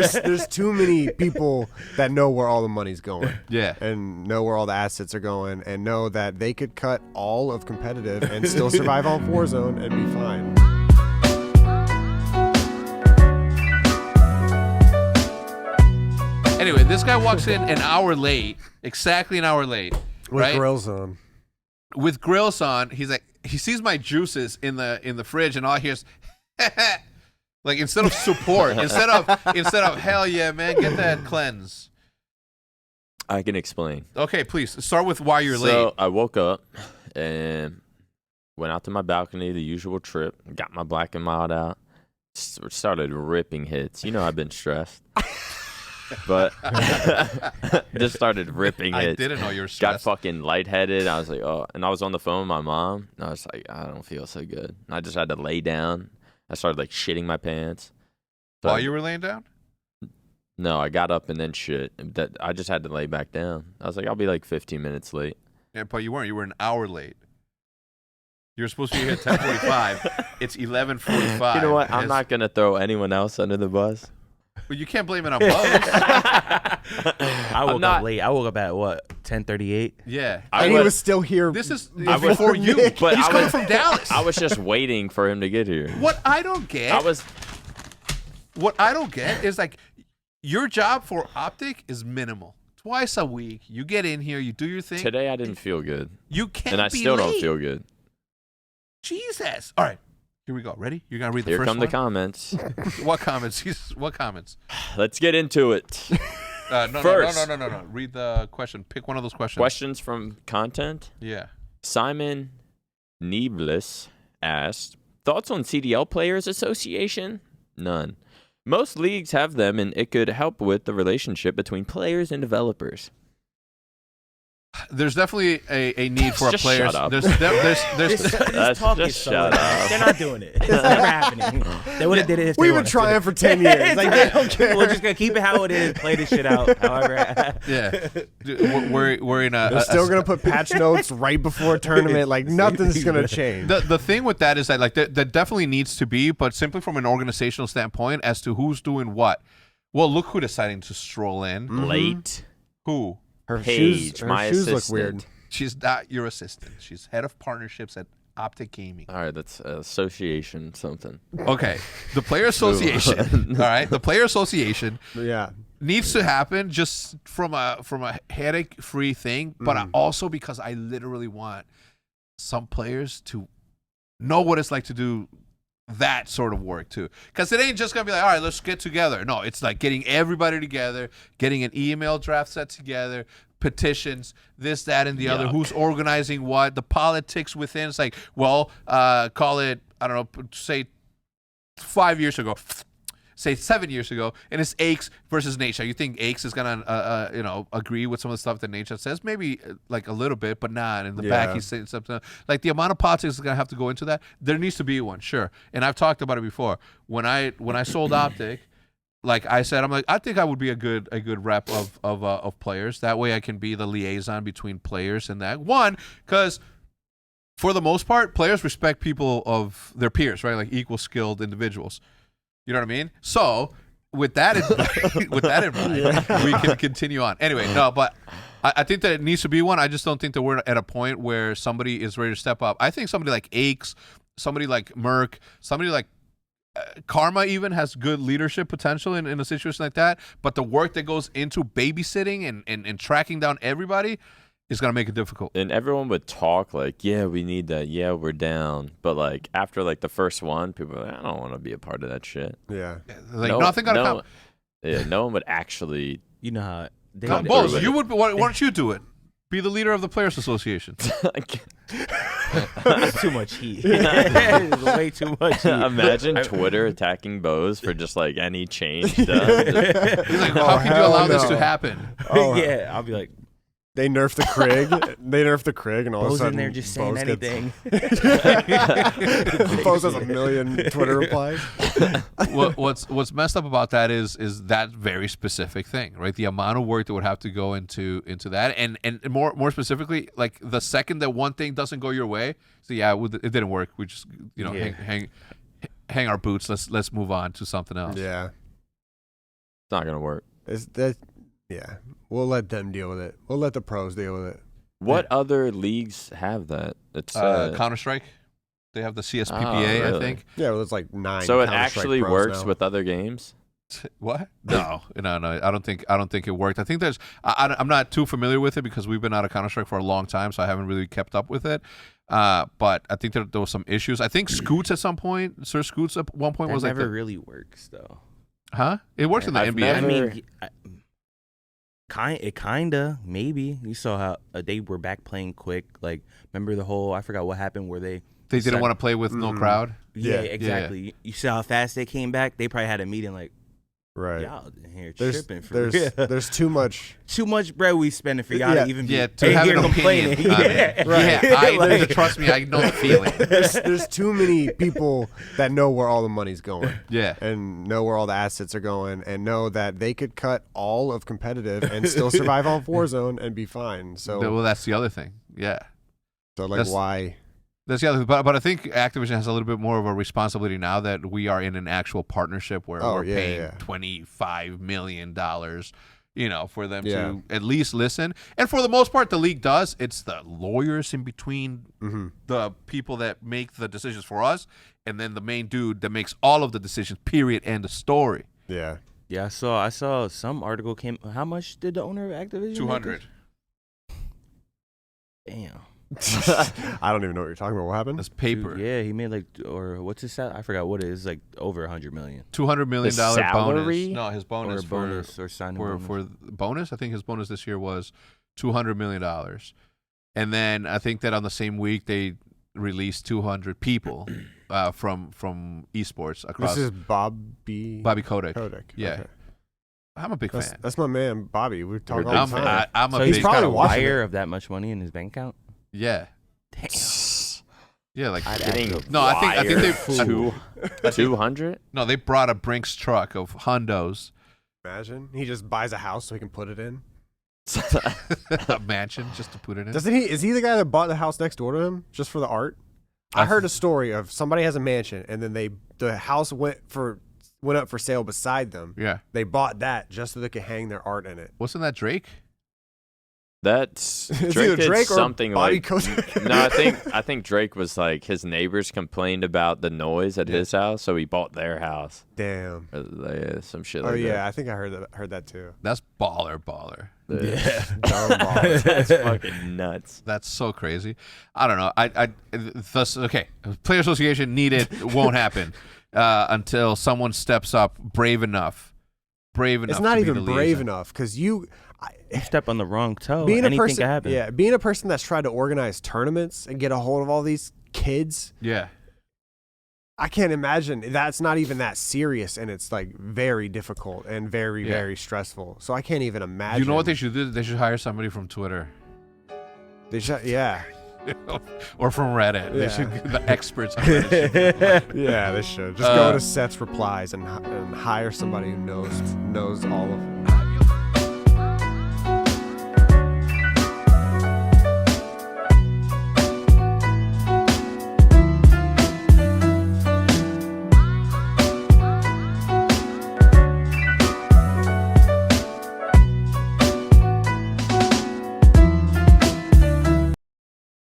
There's too many people that know where all the money's going. Yeah. And know where all the assets are going and know that they could cut all of competitive and still survive on Warzone and be fine. Anyway, this guy walks in an hour late, exactly an hour late. With grills on. With grills on, he's like, he sees my juices in the fridge, and all I hear is, like, instead of support, instead of hell yeah, man, get that cleanse. I can explain. Okay, please start with why you're late. So I woke up and went out to my balcony, the usual trip, got my black and mild out, started ripping hits. You know, I've been stressed. But just started ripping hits. I didn't know you were stressed. Got fucking lightheaded. I was like, oh, and I was on the phone with my mom. And I was like, I don't feel so good. And I just had to lay down. I started like shitting my pants. So While you were laying down? No, I got up and then shit. I just had to lay back down. I was like, I'll be like 15 minutes late. Yeah, but you weren't. You were an hour late. You were supposed to be here at 10:45. It's 11:45. You know what? I'm not gonna throw anyone else under the bus. Well, you can't blame it on Buzz. I woke up late. I woke up at what, 10:38? Yeah. And he was still here. This is before you. But He's coming from Dallas. I was just waiting for him to get here. What I don't get is like your job for Optic is minimal. Twice a week, you get in here, you do your thing. Today I didn't feel good. You can't and I be still late. don't feel good. Jesus. All right. Here we go. Ready? You're going to read the Here first come one? the comments. What comments? What comments? Let's get into it. No. Read the question. Pick one of those questions. Questions from content? Yeah. Simon Neeblis asked, thoughts on CDL Players Association? None. Most leagues have them, and it could help with the relationship between players and developers. There's definitely a need for a Just player. shut up. There's Just shut up. They're not doing it. It's never happening. They would have did it if We've they been wanted trying to. for 10 years. Like, they don't care. We're just going to keep it how it is, play this shit out. However. Yeah. We're in a... They're still going to put patch notes right before a tournament. Like, nothing's going to change. The thing with that is that, like, that definitely needs to be, but simply from an organizational standpoint as to who's doing what. Well, look who deciding to stroll in. Late. Who? Her Paige, my shoes assistant. look weird. She's not your assistant. She's head of partnerships at Optic Gaming. All right, that's association something. Okay. The player association. All right. The player association Yeah. needs to happen just from a headache-free thing, but also because I literally want some players to know what it's like to do that sort of work too. Because it ain't just going to be like, all right, let's get together. No, it's like getting everybody together, getting an email draft set together, petitions, this, that, and the other. Who's organizing what? The politics within. It's like, well, call it, I don't know, say 5 years ago. Say 7 years ago, and it's Aches versus Nature. You think Aches is gonna, agree with some of the stuff that Nature says? Maybe like a little bit, but not. In the back, he's saying something like the amount of politics is gonna have to go into that. There needs to be one, sure. And I've talked about it before. When I sold Optic, like I said, I'm like, I think I would be a good rep of players. That way, I can be the liaison between players and that one, because for the most part, players respect people of their peers, right? Like equal skilled individuals. You know what I mean? So with that in mind, we can continue on. Anyway, no, but I think that it needs to be one. I just don't think that we're at a point where somebody is ready to step up. I think somebody like Aches, somebody like Merck, somebody like Karma even has good leadership potential in a situation like that. But the work that goes into babysitting and tracking down everybody is going to make it difficult. And everyone would talk like, yeah, we need that. Yeah, we're down. But like after like the first one, people are like, I don't want to be a part of that shit. Yeah. Like nothing going to come. Yeah, no one would actually. You know how they Come, Bose, you would. Why don't you do it? Be the leader of the Players Association. That's too much heat. It's way too much heat. Imagine Twitter attacking Bose for just like any change done. He's like, how can you allow this to happen? Yeah, I'll be like, They nerfed the Krig. And all of a Bo's sudden, in there just saying Bose gets- anything. Bose has a million Twitter replies. What's messed up about that is that very specific thing, right? The amount of work that would have to go into that, and more specifically, like the second that one thing doesn't go your way, so yeah, it didn't work. We just hang our boots. Let's move on to something else. Yeah. not gonna work. Yeah, we'll let them deal with it. We'll let the pros deal with it. What other leagues have that? It's Counter-Strike. They have the CSPPA, I really? think. Yeah, well, it's like 9. So it Counter-Strike actually pros works now. with other games. What? No. I don't think it worked. I think there's. I'm not too familiar with it because we've been out of Counter-Strike for a long time, so I haven't really kept up with it. But I think there was some issues. I think Scoots at some point, Sir Scoots at one point That was never like, really works though. huh? It works in the I've NBA. I never- mean, it kinda maybe. You saw how they were back playing quick. Like, remember the whole? I forgot what happened where they They didn't want to play with no crowd. Yeah, Yeah. exactly. You saw how fast they came back. They probably had a meeting like, Right. y'all in here There's tripping for there's too much. too much bread we spending for y'all Yeah. to even be Yeah, to in have here an complaining. opinion. on it. Right. Yeah, trust me, I know the feeling. There's too many people that know where all the money's going. Yeah. And know where all the assets are going, and know that they could cut all of competitive and still survive on Warzone and be fine. So, Well, that's the other thing. Yeah. like, why? That's the other thing. But I think Activision has a little bit more of a responsibility now that we are in an actual partnership where we're paying $25 million, for them to at least listen. And for the most part, the league does. It's the lawyers in between the people that make the decisions for us and then the main dude that makes all of the decisions, period, end of story. Yeah. Yeah, I saw some article came. How much did the owner of Activision? 200. Damn. I don't even know what you're talking about. What happened? That's paper. Dude, yeah, he made or what's his salary? I forgot what it is. Like over $100 million. $200 million salary? bonus. No, his bonus Or bonus or signing bonus. for bonus. I think his bonus this year was $200 million. And then I think that on the same week they released 200 people from esports across. This is Bobby Kotick. Kotick. Yeah. Okay. I'm a big fan. That's my man, Bobby. We talk all I'm- the time. I'm So a he's big probably got a watching wire of that much money in his bank account. Yeah. Damn. Yeah, like Getting No, I think they two 200. No, they brought a Brinks truck of hundos, Imagine he just buys a house so he can put it in. a mansion just to put it in. Doesn't he? Is he the guy that bought the house next door to him just for the art? I heard a story of somebody has a mansion and then the house went up for sale beside them. Yeah. They bought that just so they could hang their art in it. Wasn't that Drake? It's That's either Drake did Drake or something Bobby like Kotick. no, I think Drake was like his neighbors complained about the noise at his house, so he bought their house. Damn. Or, some shit Oh like yeah, I think I heard that too. That's baller. that. Yeah. Dumb balls. That's fucking nuts. That's so crazy. I don't know. Okay. Player association needed won't happen until someone steps up brave enough. It's not to be even the brave liaison. enough because you Step on the wrong toe. being a Anything person, can happen. yeah, being a person that's tried to organize tournaments and get a hold of all these kids. Yeah. I can't imagine that's not even that serious, and it's like very difficult and very very stressful. So I can't even imagine. You know what they should do? They should hire somebody from Twitter They should, yeah, or from Reddit. They Yeah. should get the experts on Reddit. yeah, they should just go to Seth's replies and hire somebody who knows all of